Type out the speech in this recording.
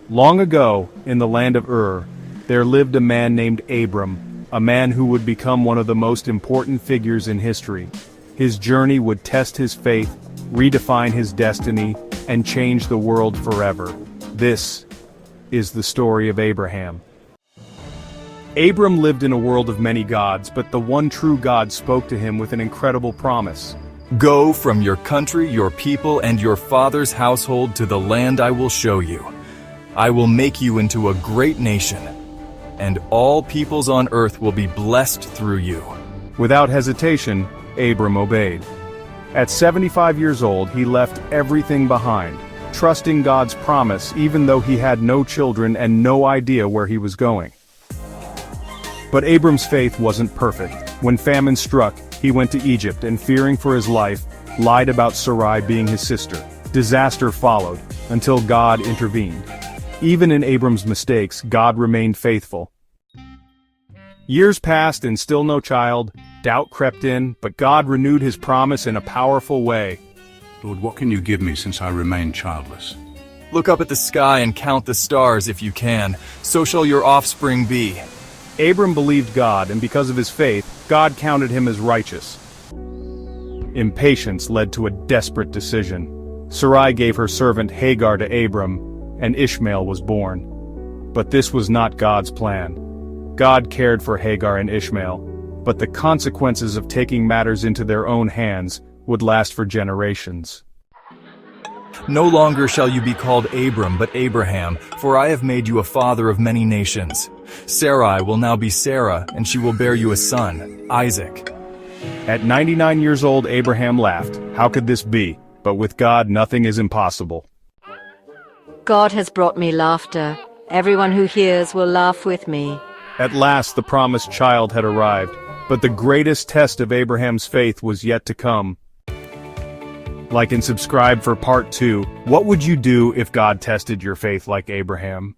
Long ago, in the land of Ur, there lived a man named Abram, a man who would become one of the most important figures in history. His journey would test his faith, redefine his destiny, and change the world forever. This is the story of Abraham. Abram lived in a world of many gods, but the one true God spoke to him with an incredible promise. Go from your country, your people, and your father's household to the land I will show you. I will make you into a great nation, and all peoples on earth will be blessed through you. Without hesitation, Abram obeyed. At 75 years old, he left everything behind, trusting God's promise even though he had no children and no idea where he was going. But Abram's faith wasn't perfect. When famine struck, he went to Egypt and, fearing for his life, lied about Sarai being his sister. Disaster followed, until God intervened. Even in Abram's mistakes, God remained faithful. Years passed and still no child. Doubt crept in, but God renewed his promise in a powerful way. Lord, what can you give me since I remain childless? Look up at the sky and count the stars if you can. So shall your offspring be. Abram believed God, and because of his faith, God counted him as righteous. Impatience led to a desperate decision. Sarai gave her servant Hagar to Abram, and Ishmael was born. But this was not God's plan. God cared for Hagar and Ishmael, but the consequences of taking matters into their own hands would last for generations. No longer shall you be called Abram, but Abraham, for I have made you a father of many nations. Sarai will now be Sarah, and she will bear you a son, Isaac. At 99 years old, Abraham laughed. How could this be? But with God, nothing is impossible. God has brought me laughter. Everyone who hears will laugh with me. At last the promised child had arrived, but the greatest test of Abraham's faith was yet to come. Like and subscribe for part 2. What would you do if God tested your faith like Abraham?